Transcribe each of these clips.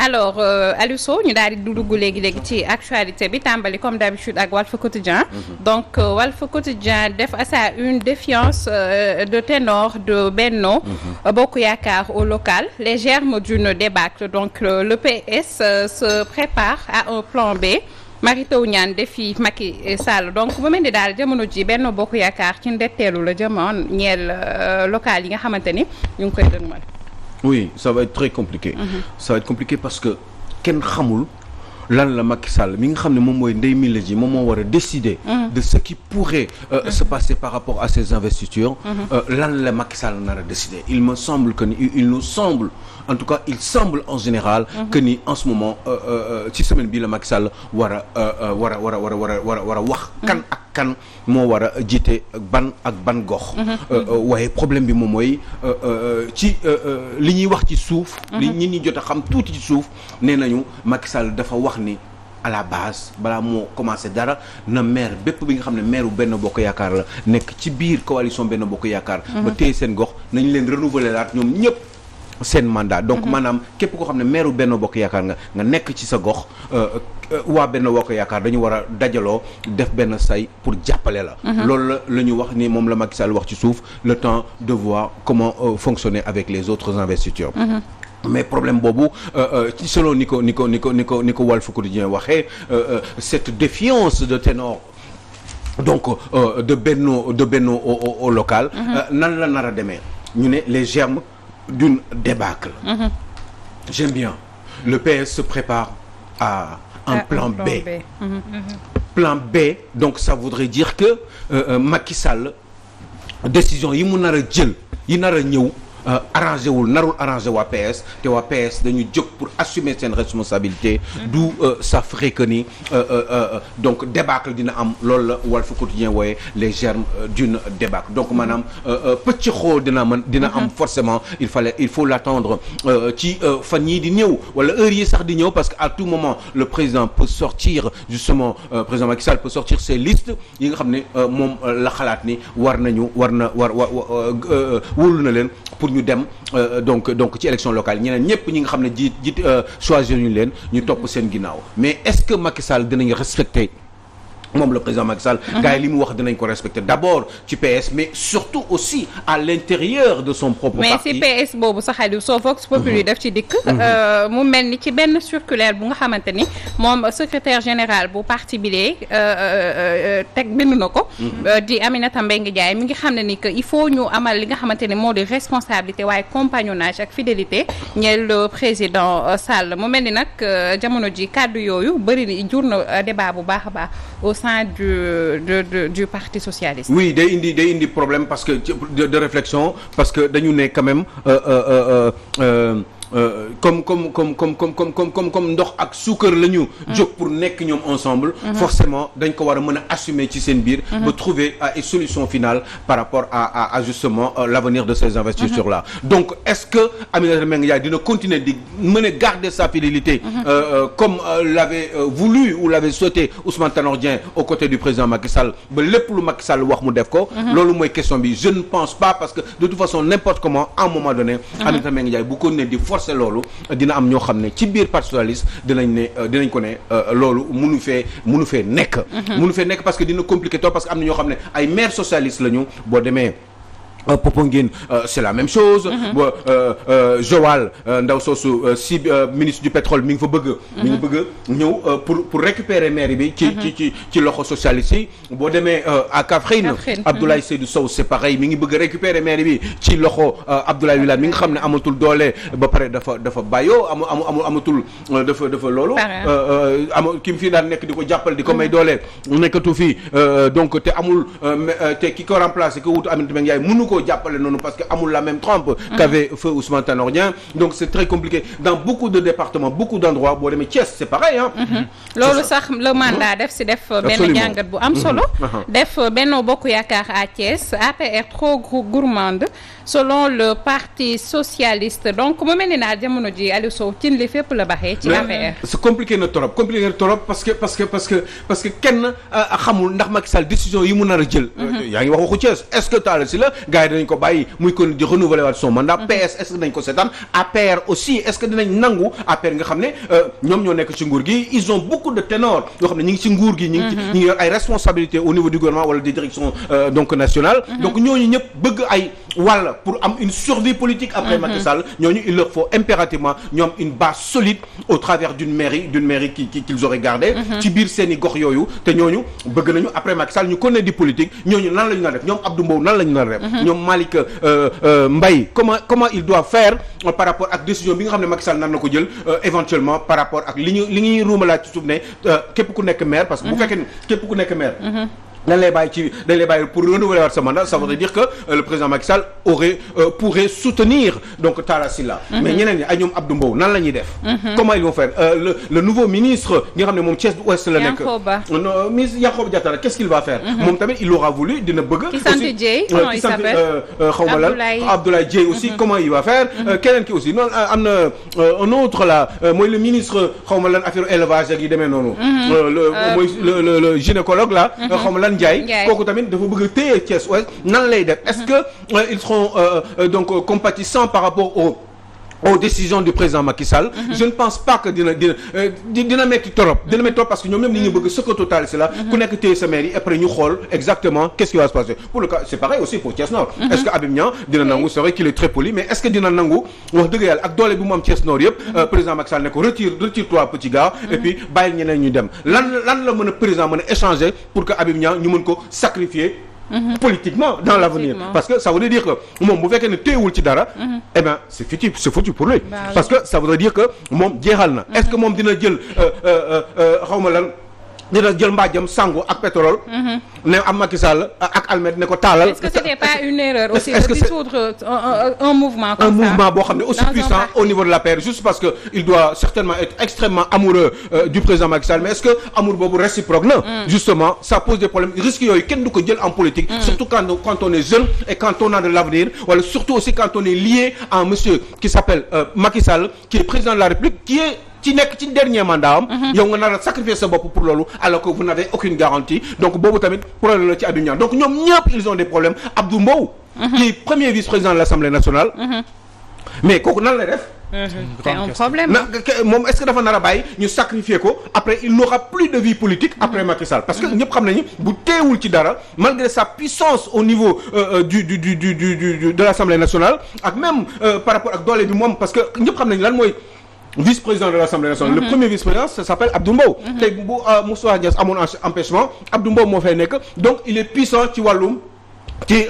alors Aliou Sow ñu daal di dugg léegi ci actualité bi tàmbali comme d'habitude ak Walf Quotidien. Donc Walf Quotidien def à ça une défiance de ténor de Benno Bokk Yaakaar au local, les germes d'une débâcle. Donc le PS se prépare à un plan B. Mary Teuw Niane défi Macky Sall donc bu mel ni daal jamono ji Benno Bokk Yaakaar ci ndetteelu la jamono ñeel local yi nga xamante ni ñu ngi koy dëgmal. Oui, ça va être très compliqué. Ça va être compliqué parce que kenn xamul lan la Macky Sall mi nga xam ne moom mooy ndey mi la ji moom moo war a décider de ce qui pourrait se passer par rapport à ces investitures. Lan la Macky Sall nar a décider. Il me semble que il nous semble en tout cas il semble en général que ni en ce moment ci semaine bii la Macky Sall war a wax kan ak kan moo war a jiite ban ak ban gox. waaye problème bi moom mooy ci li ñuy wax ci suuf. li ñi jot a xam tuuti ci suuf nee nañu Macky Sall dafa wax ni à la base balaa moo commencé dara na maire bépp bi nga xam ne maire bu Benno Bokk Yaakaar la nekk ci biir coalition Benno Bokk Yaakaar. ba téye seen gox nañ leen renouveler laat ñoom ñëpp seen mandat. Donc maanaam képp koo xam ne maire bu Benno Bokk Yaakaar nga nekk ci sa gox waa Benno Bokk Yaakaar dañu war a dajaloo def benn say pour jàppale la. loolu la ñu wax ni moom la Macky Sall wax ci suuf le temps de voir comment fonctionner avec les autres investitures. Mais problème boobu selon ni ko Walf Quotidien waxee cette défiance de ténor donc de Benno au local. nan la nar a demee ñu ne les germes d'une débâcle. J'aime bien. Le PS se prépare à un plan B. Plan B, donc ça voudrait dire que Macky Sall décision yi mu nar a jël yi nar a ñëw narul arrangé waa PS te waa PS dañu jóg pour assumer seen responsabilité. d'où ça ferait que ni donc débâcle dina am loolu la Walf Quotidien wooye les germes d'une débâcle donc maanaam pëcc xool dina am forcément il faut l'attendre ci fan yii di ñëw wala heure yi sax di ñëw parce que à tout moment le président peut sortir justement président Macky Sall peut sortir ses listes yi nga xam ne moom la xalaat ni wóolu na leen pour ñu dem donc ci élection locale ñeneen ñëpp ñi nga xam ne choisir ñu leen ñu topp seen ginnaaw mais est-ce que Macky Sall dinañ respecter moom le président Macky Sall gars yi li mu wax dinañ ko respecter d'abord ci PS mais surtout aussi à l'intérieur de son propre parti. mais si PS boobu sax Aliou Sow Vox Populi def ci dikk mu mel ni ci benn circulaire bu nga xamante ni moom secrétaire général bu parti bi lee bind na ko di Aminata Mbengue Ndiaye mi ngi xam ne ni que il faut ñu amal li nga xamante ne moo di responsabilité waaye compagnonnage ak fidélité ñeel le président Sall mu mel ni nag jamono ji kàddu yooyu bëri na jur na débat bu baax a baax au sein du Parti socialiste. Oui, day indi problème parce que de réflexion parce que dañu ne quand même comme ndox ak suukar la ñu jóg pour nekk ñoom ensemble forcément dañ ko war a mën a assumer ci seen biir ba trouver une solution finale par rapport à justement l'avenir de ces investitures là donc est-ce que Aminata Mbengue Ndiaye dina continuer di mën a garder sa fidélité comme l'avait voulu ou l'avait souhaité Ousmane Tanor Dieng aux côtés du président Macky Sall ba lépp lu Macky Sall wax mu def ko loolu mooy question bi je ne pense pas parce que de toute façon n'importe comment à un moment donné Aminata Mbengue Ndiaye bu ko ne di forcer loolu dina am ñoo xam ne ci biir Parti socialiste dinañ ko ne loolu munu fee nekk parce que dina compliqué trop parce que am na ñoo xam ne ay maires socialistes lañu boo demee Popenguine c'est la même chose. Joal ndaw soosu ministre du pétrole mi ngi fa bëgg. ñëw pour récupérer mairie bi. ci loxo socialiste yi. boo demee à Kaffrine. Abdoulaye Seydou Sow c'est pareil mi ngi bëgg récupérer mairie bi ci loxo Abdoulaye Wilane mi nga xam ne amatul doole ba pare dafa bàyyoo amatul dafa loolu. ki mu fi daan nekk di ko jàppal di ko may doole nekkatu fi donc te amul te ki ko remplacer ko wutu Aminata Mbengue Ndiaye mënu ko jàppale noonu parce que amul la même trempe qu'avait feu Ousmane Tanor Dieng donc c'est très compliqué dans beaucoup de départements beaucoup d'endroits boo demee Thiès c'est pareil hein loolu sax le mandat def benn jàngat bu am solo def Benno Bokk Yaakaar à Thiès APR trop gourmande selon le Parti socialiste donc mu mel ni naa jamono ji Aliou Sow cin li fépp la baxee ci APR c'est compliqué na trop parce que kenn xamul ndax Macky Sall décision yi mu nar a jël yaa ngi wax waxu Thiès est-ce que taala si la gars yi dinañ ko bàyyi muy kon di renouveler waat son mandat. PS est-ce que dinañ ko seetaan APR aussi est-ce que dinañ nangu APR nga xam ne ñoom ñoo nekk ci nguur gi ils ont beaucoup de ténors yoo xam ne ñi ngi ci nguur gi ñi ngi yor ay responsabilités au niveau du gouvernement wala des directions donc nationales. Donc ñooñu ñëpp bëgg ay wàll pour am une survie politique après Macky Sall ñooñu il leur faut impérativement ñoom une base solide au travers d'une mairie qu'ils auraient gardée ci biir seeni gox yooyu te ñooñu bëgg nañu après Macky Sall ñu connaît di politique ñooñu nan la ñu nar def ñoom Abdou Mbow nan la ñu nar def ñoom Malick Mbaye comment il doit faire par rapport ak décision bi nga xam ne Macky Sall nar na ko jël éventuellement par rapport ak li ñuy ruumalaat ci suuf ne képp ku nekk maire parce que bu fekkee ne képp ku nekk maire dañ lay bàyyi pour renouveler waat sa mandat ça veut dire que le président Macky Sall pourrait soutenir donc Talla Sylla mais ñeneen ñi ay ñoom Abdou Mbow nan la ñuy def comment ils vont faire le nouveau ministre nga xam ne moom Thiès Ouest la nekk ministre Yankhoba Diattara qu'est-ce qu'il va faire moom tamit il aura voulu dina bëgg ki sant Dieye comment il s'appelle xawma lan Abdoulaye Dieye aussi comment il va faire keneen ki aussi noonu am na un autre là mooy le ministre xawma lan affaire élevage ak yi demee noonu mooy le gynécologue là xawma lan Ndiaye kooku tamit dafa bëgg a téye Thiès Ouest nan lay def est-ce que ils seront donc compatissants par rapport aux décisions du président Macky Sall. Je ne pense pas que dina metti trop parce que ñoom ñëpp ni ñu bëgg ce que Talla Sylla ku nekk téye sa maire yi après ñu xool exactement qu'est-ce qui va se passer pour le cas c'est pareil aussi pour Thiès Nord. Est-ce que Habib Niang dina nangu c'est vrai qu'il est très poli mais est-ce que dina nangu wax dëgg yàlla ak doole bi mu am Thiès Nord yëpp président Macky Sall ne ko retire-toi petit gars et puis bàyyil ñeneen ñu dem lan la mën a président mën a échanger pour que Habib Niang ñu mën ko sacrifier politiquement dans l'avenir parce que ça veut dire que moom bu fekkee ne téyewul ci dara eh ben c'est foutu pour lui parce que ça veut dire que moom jeexal na est-ce que moom dina jël xawma lan dina jël mbaajam sangu ak pétrole ne am Macky Sall ak Almed ne ko taalal. Est-ce que c'était pas une erreur aussi de dissoudre un mouvement comme ça? Un mouvement boo xam ne aussi puissant au niveau de l'APR juste parce que il doit certainement être extrêmement amoureux du président Macky Sall mais est-ce que amour boobu réciproque na justement ça pose des problèmes risques yooyu kenn du ko jël en politique surtout quand on est jeune et quand on a de l'avenir wala surtout aussi quand on est lié à un monsieur qui s'appelle Macky Sall qui est président de la République qui est ci nekk ci dernier mandat am yow nga nar a sacrifier sa bopp pour loolu alors que vous n'avez aucune garantie donc boobu tamit problème la ci Habib Niang donc ñoom ñëpp ils ont des problèmes Abdou Mbow qui est premier vice-président de l'Assemblée nationale mais kooku nan lay def c'est un problème moom est-ce que dafa nar a bàyyi ñu sacrifier ko après il n'aura plus de vie politique après Macky Sall parce que ñëpp xam nañu bu teewul ci dara malgré sa puissance au niveau de l'Assemblée nationale ak même par rapport ak doole bi moom parce que ñëpp xam nañu lan mooy vice-président de l'Assemblée nationale le premier vice-président ça s'appelle Abdou Mbow tey bu Moustapha Niasse amoon empêchement Abdou Mbow moo fay nekk donc il est puissant ci wàllum ci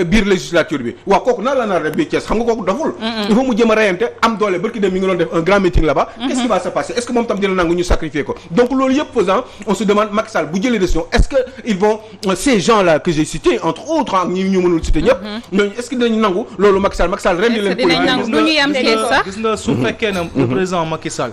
biir législature bi waaw kooku nan la nar a def biir Thiès xam nga kooku doful il faut mu jëm a reyante am doole barki dem mi ngi doon def un grand meeting là-bas qu'est-ce qui va se passer est-ce que moom tam dina nangu ñu sacrifier ko donc loolu yëpp faisant on se demande Macky Sall bu jëlee décision est-ce que ils vont ces gens-là que j'ai cités entre autres ak ñi ñu mënul citer ñëpp ñooñu est-ce que dinañu nangu loolu Macky Sall rendi leen gis nga su fekkee ne le président Macky Sall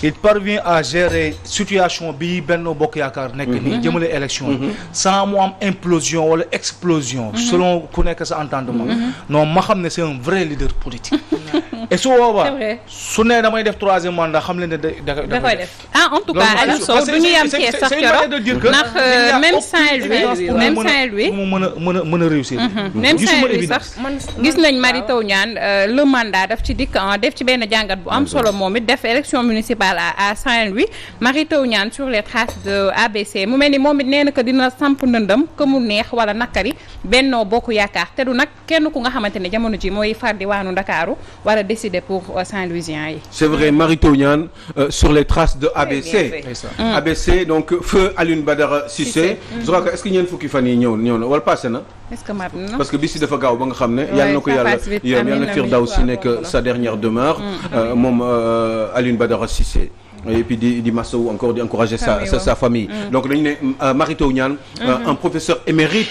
il parvient à gérer situation bi Benno Bokk Yaakaar nekk nii jëmale élection sans mu am implosion wala explosion selon ku nekk sa entendement non ma xam ne c'est un vrai leader politique et su boobaa su ne damay def troisième mandat xam leen ne da koy def en tout cas Aliou Sow du ñu yam Thiès sax ndax même Saint-Louis mu mën a réussir même Saint-Louis sax gis nañ Mary Teuw Niane le mandat daf ci dikk def ci benn jàngat bu am solo moom it def élection municipale à Saint-Louis Mary Teuw Niane sur les traces de ABC mu mel ni moom it nee na que dina samp ndëndam que mu neex wala nakari Benno Bokk Yaakaar te du nag kenn ku nga xamante ne jamono ji mooy far diwaanu Ndakaaru war a décider pour Saint-Louisien yi. C'est vrai Mary Teuw Niane sur les traces de ABC. ABC donc feu Alioune Badara Cissé. je crois que est-ce que ñeent fukki fan yi ñëw na wala passé na. est-ce que mat na parce que bis yi dafa gaaw ba nga xam ne. yàlla na ko yàlla na Firdawsi nekk sa dernière demeure. moom Alioune Badara Cissé. et puis di masawu encore di encourager sa famille. donc dañu ne Mary Teuw Niane un professeur émérite.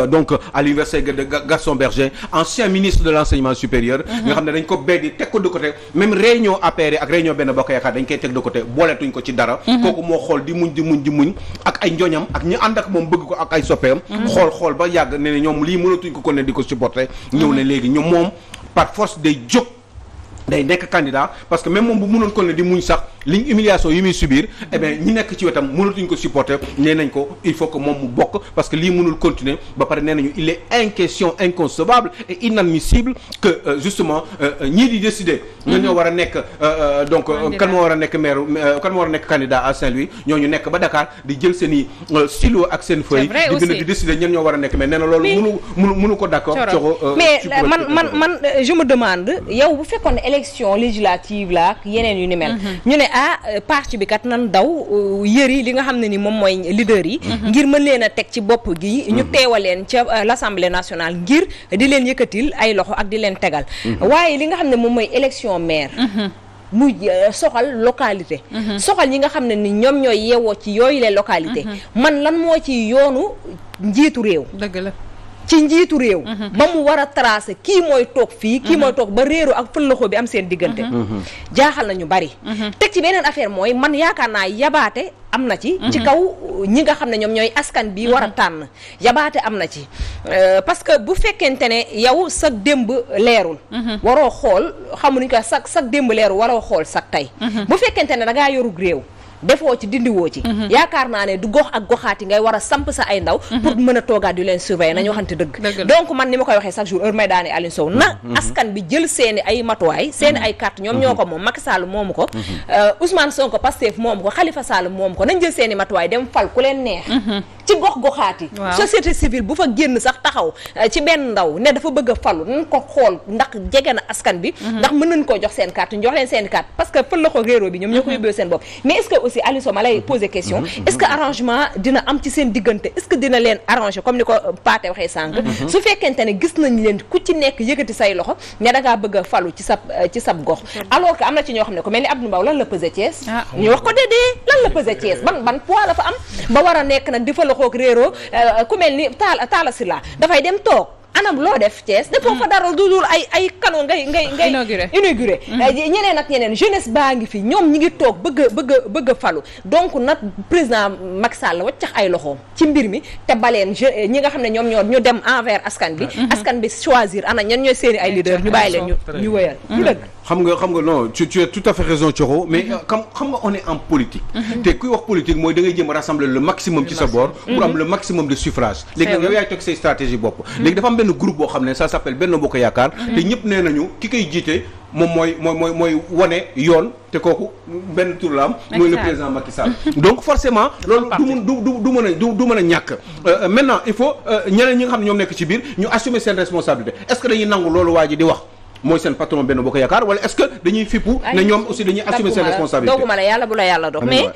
donc à l'université de Gaston Berger ancien ministre de l'enseignement supérieur nga xam ne dañ ko beddi teg ko de côté même réunion APR ak réunion Benno Bokk Yaakaar dañ koy teg de côté booletuñ ko ci dara kooku moo xool di muñ ak ay njoñam ak ñi ànd ak moom bëgg ko ak ay soppeem xool ba yàgg ne ñoom lii mënatuñ ko ne di ko supporter ñëw ne léegi ñoom moom par force day jóg day nekk candidat parce que même moom bu mënoon ko ne di muñ sax liñ humiliation yi muy subir eh bien ñi nekk ci wetam mënatuñ ko supporter nee nañ ko il faut que moom mu bokk parce que lii mënul continuer ba pare nee nañu il est inconcevable et inadmissible que justement ñii di décider ñoo ñoo war a nekk donc kan moo war a nekk maire kan moo war a nekk candidat à Saint-Louis ñooñu nekk ba Dakar di jël seen i stylo ak seen feuille di bind di décider ñen ñoo war a nekk mais nee na loolu mënu ko d'accord mais man je me demande yow bu fekkoon ne élection législative la ak yeneen yu ni mel ñu ne parti bi kat nan daw yëri li nga xam ne ni moom mooy leader yi ngir mën leen a teg ci bopp gi ñu teewaleen ca l'Assemblée nationale ngir di leen yëkkatil ay loxo ak di leen tegal waaye li nga xam ne moom mooy élection maire muy soxal localité soxal ñi nga xam ne ni ñoom ñooy yeewoo ci yooyu les localité man lan moo ci yoonu njiitu réew dëgg la ci njiitu réew ba mu war a tracé kii mooy toog fii kii mooy toog ba réeru ak fëllaxoo bi am seen diggante jaaxal na ñu bari teg ci beneen affaire mooy man yaakaar naa yabaate am na ci kaw ñi nga xam ne ñoom ñooy askan bi war a tànn yabaate am na ci parce que bu fekkente ne yow sag démb leerul waroo xool xamunuñ ko sag démb leerul waroo xool sag tey bu fekkente ne da ngaa yorug réew defoo ci dindiwoo ci yaakaar naa ne du gox ak goxaat yi ngay war a samp sa ay ndaw pour mën a toogaat yu leen surveiller nañu waxante dëgg donc man ni ma koy waxee chaque jour heure may daane Aliou Sow na askan bi jël seeni ay matuwaay seeni ay carte ñoom ñoo ko moom Macky Sall moomu ko Ousmane Sonko Pastef moomu ko Khalifa Sall moomu ko nañ jël seeni matuwaay dem fal ku leen neex ci gox goxaat yi société civile bu fa génn sax taxaw ci benn ndaw ne dafa bëgg a falu nañ ko xool ndax jege na askan bi ndax mën nañ koo jox seen carte ñu jox leen seen carte parce que fël la ko réeroo bi ñoom ñoo ko yóbbee seen bopp mais est-ce que aussi Aliou Sow ma lay poser question est-ce que arrangement dina am ci seen diggante est-ce que dina leen arranger comme ni ko Paate waxee sànq su fekkente ne gis nañ leen ku ci nekk yëkkati say loxo ne da ngaa bëgg a falu ci sab gox alors que am na ci ñoo xam ne ko mel ni Abdou Mbow lan la pesé Thiès ñu wax ko déedee lan la pesé Thiès ban poids la fa am ba war a nekk nag di fa loxoog réeroo ku mel ni Talla Sylla dafay dem toog anam loo def Thiès defoo fa dara dudul ay canon ngay inauguré ñeneen ak ñeneen jeunesse baa ngi fi ñoom ñi ngi toog bëgg a falu donc nag président Macky Sall waccax ay loxoom ci mbir mi te baleen ñi nga xam ne ñoom ñoo ñu dem envers askan bi choisir ana ñan ñooy seeni ay leader ñu bàyyi leen ñu wëyal ñu dëgg xam nga non tu as tout à fait raison Thioro mais xam nga on est en politique te kuy wax politique mooy da ngay jéem a rassembler le maximum ci sa bord pour am le maximum de suffrage léegi nag yow yaay toog say stratégie bopp léegi dafa am benn groupe boo xam ne ça s'appelle Benno Bokk Yaakaar te ñëpp nee nañu ki koy jiite moom mooy wane yoon te kooku benn tur la am mooy le président Macky Sall donc forcément loolu du mën a ñàkk maintenant il faut ñeneen ñi nga xam ne ñoom nekk ci biir ñu assumer seen responsabilité est-ce que dañuy nangu loolu waa ji di wax mooy seen patron Benno Bokk Yaakaar wala est-ce que dañuy fippu ne ñoom aussi dañuy assumer seen responsabilité dooguma la yàlla bu la yàlla dox mais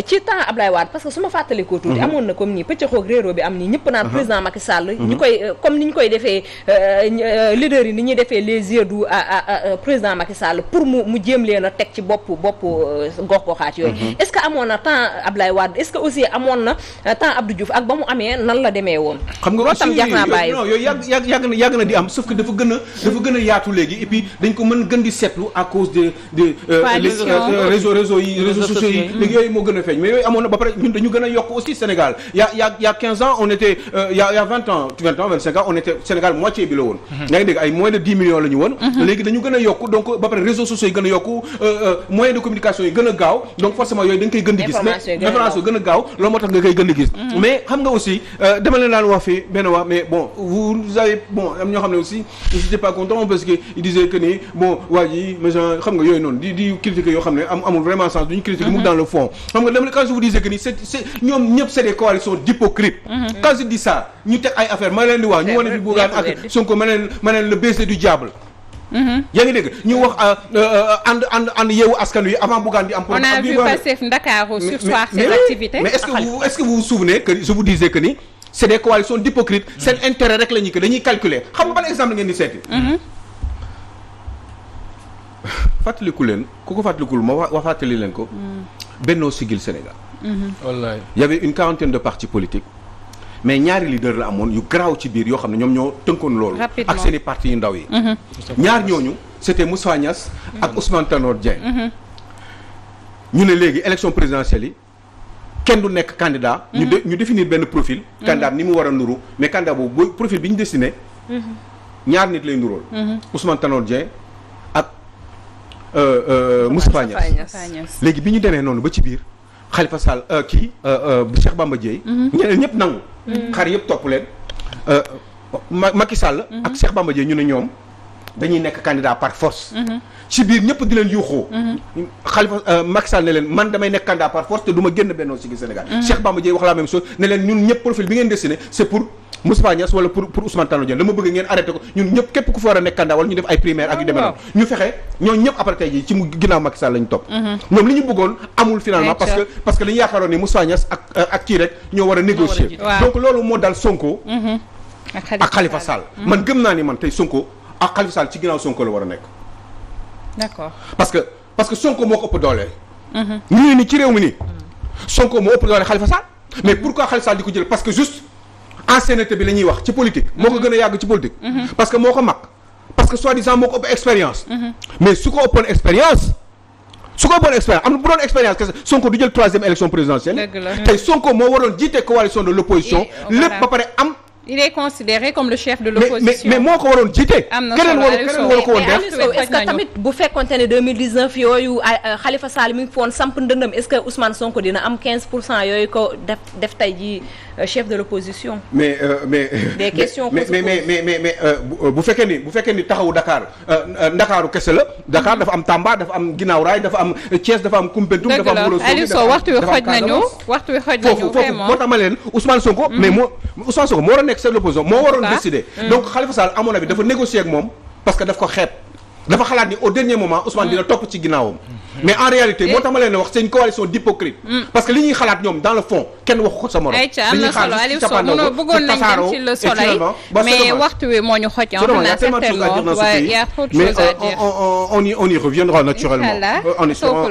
ci temps Ablaye Wade parce que su ma fàttalikoo tuuti amoon na comme nii pëccëxoog réeroo bi am nii ñëpp naan président Macky Sall ñu koy comme ni ñu koy defee leader yi ni ñuy defee les yeux doux à président Macky Sall pour mu jéem leen a teg ci bopp gox-goxaat yooyu est-ce que amoon na temps Ablaye Wade est-ce que aussi amoon na temps Abdou Diouf ak ba mu amee nan la demee woon xam nga aussi non yooyu yàgg na di am sauf que dafa gën a yaatu léegi et puis dañ ko mën gën di seetlu à cause de réseaux sociaux yi léegi yooyu moo gën a feeñ mais yooyu amoon na ba pare ñun dañu gën a yokk aussi Sénégal y a 15 ans on était y a 20 ans 25 ans on était Sénégal moitié bi la woon yaa ngi dégg ay moins de 10 millions la ñu woon léegi dañu gën a yokk donc ba pare réseaux sociaux yi gën a yokk moyens de communication yi gën a gaaw donc forcément yooyu dañ koy gën di gis mais information gën a gaaw loolu moo tax nga koy gën di gis mais xam nga aussi dama leen daan wax fii benn wax mais bon vous avez bon am ñoo xam ne aussi ils étaient pas contents parce que il disait que ni bon waa ji machin xam nga yooyu noonu di critiquer yoo xam ne amul vraiment sens duñu critiquer mu dans le fond xam nga dama quand je vous disais que ni c'est ñoom ñëpp c'est des coalitions d'hypocrites quand je dis ça ñu teg ay affaires ma leen di wax ñu wane fi Bougane ak Sonko ma leen le baiser du diable yaa ngi dégg ñu wax ànd yeewu askan wi avant Bougane di am on a vu Pastef Ndakaaru sursoir ses activités mais est-ce que vous vous souvenez que je vous disais que ni c'est des coalitions d'hypocrites seen intérêt rek la ñu que dañuy calculer xam nga ban exemple ngeen di seeti fàttaliku leen ku ko fàttalikul ma wax fàttali leen ko Benno Siggil Sénégal wallaay y avait une quarantaine de partis politiques mais ñaari leader la amoon yu garaaw ci biir yoo xam ne ñoom ñoo tënkoon loolu ak seeni partis yu ndaw yi ñaar ñooñu c'était Moussa Niass ak Ousmane Tanor Dieng ñu ne léegi élection présidentielle yi kenn du nekk candidat ñu définir benn profil candidat ni mu war a nuru mais candidat boobu profil bi ñu dessiné ñaar nit lay nurool Ousmane Tanor Dieng ak Moustapha Niasse léegi bi ñu demee noonu ba ci biir Khalifa Sall Cheikh Bamba Dièye ñeneen ñëpp nangu xar yëpp topp leen Macky Sall ak Cheikh Bamba Dièye ñu ne ñoom dañuy nekk candidat par force ci biir ñëpp di leen yuuxoo Khalifa Macky Sall ne leen man damay nekk candidat par force te du ma génn Benno Siggil Sénégal Cheikh Bamba Dièye wax la même chose ne leen ñun ñëpp profil bi ngeen dessiné c'est pour Moustapha Niasse wala pour Ousmane Tanor Dieng dama bëgg ngeen arrêté ko ñun ñëpp képp ku fa war a nekk candidat wala ñu def ay primaire ak yu demee noonu ñu fexe ñooñu ñëpp après tey jii ci mu ginnaaw Macky Sall lañu topp ñoom li ñu bëggoon amul finalement parce que li ñu yaakaaroon ni Moustapha Niasse ak kii rek ñoo war a négocier donc loolu moo dal Sonko ak Khalifa Sall man gëm naa ni man tey Sonko ak Khalifa Sall ci ginnaaw Sonko la war a nekk d'accord parce que Sonko moo ko ëpp doole ñu ni ci réew mi nii Sonko moo ëpp doole Khalifa Sall mais pourquoi Khalifa Sall di ko jël parce que juste ancienneté bi la ñuy wax ci politique moo ko gën a yàgg ci politique parce que moo ko mag parce que soi-disant moo ko ëpp expérience mais su ko ëppoon expérience am na bu doon expérience kese Sonko du jël 3e élection présidentielle tey Sonko moo waroon jiite coalition de l'opposition lépp ba pare am il est considéré comme le chef de l'opposition mais moo ko waroon jiite keneen waru ko woon def est-ce que tamit bu fekkonte ne 2019 yooyu Khalifa Sall mi ngi fi woon samp ndëndam est-ce que Ousmane Sonko dina am 15% yooyu ko def tey jii chef de l'opposition mais des questions mais bu fekkee ni taxawu Ndakaaru kese la Dakar dafa am Tamba dafa am Guinaw Rail dafa am Thiès dafa am Koumpentoum dafa am Ouro Sogui waxtu wi xoj nañu foofu moo tax ma leen Ousmane Sonko mais Ousmane Sonko moo waroon nekk chef de l'opposition moo waroon décider donc Khalifa Sall à mon avis dafa négocier ak moom parce que daf ko xeeb dafa xalaat ni au dernier moment Ousmane dina topp ci ginnaawam mais en réalité moo tax ma leen ne wax c'est une coalition d'hypocrite parce que li ñuy xalaat ñoom dans le fond kenn waxu ko sa morom ay ca am na solo Aliou Sow mënoo bëggoon nañ dem ci le soleil mais waxtu wi moo ñu xoj il y a trop de choses à dire mais on y reviendra naturellement en espérant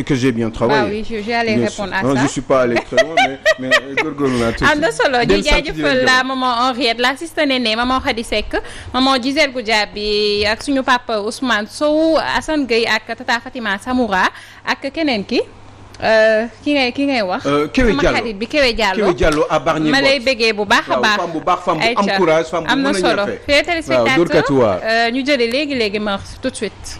que j'ai bien travaillé oui j'allais répondre à ça je suis pas allé très loin mais góorgóorlu naa tuuti am na solo ñu jaajëfal la maman Henriette la sista Néné maman Khady Seck maman Gisèle Goudiaby ak suñu papa Ousmane Sow Assane Gueye ak tata Fatima Samoura ak keneen ki ngay wax. Kéwé Diallo xarit bi Kéwé Diallo à Bargny ma lay bëggee bu baax a baax. femme bu baax femme bu am courage femme bu mën a ñafe am na solo. téléspectateur ñu jëlee léegi ma tout de suite.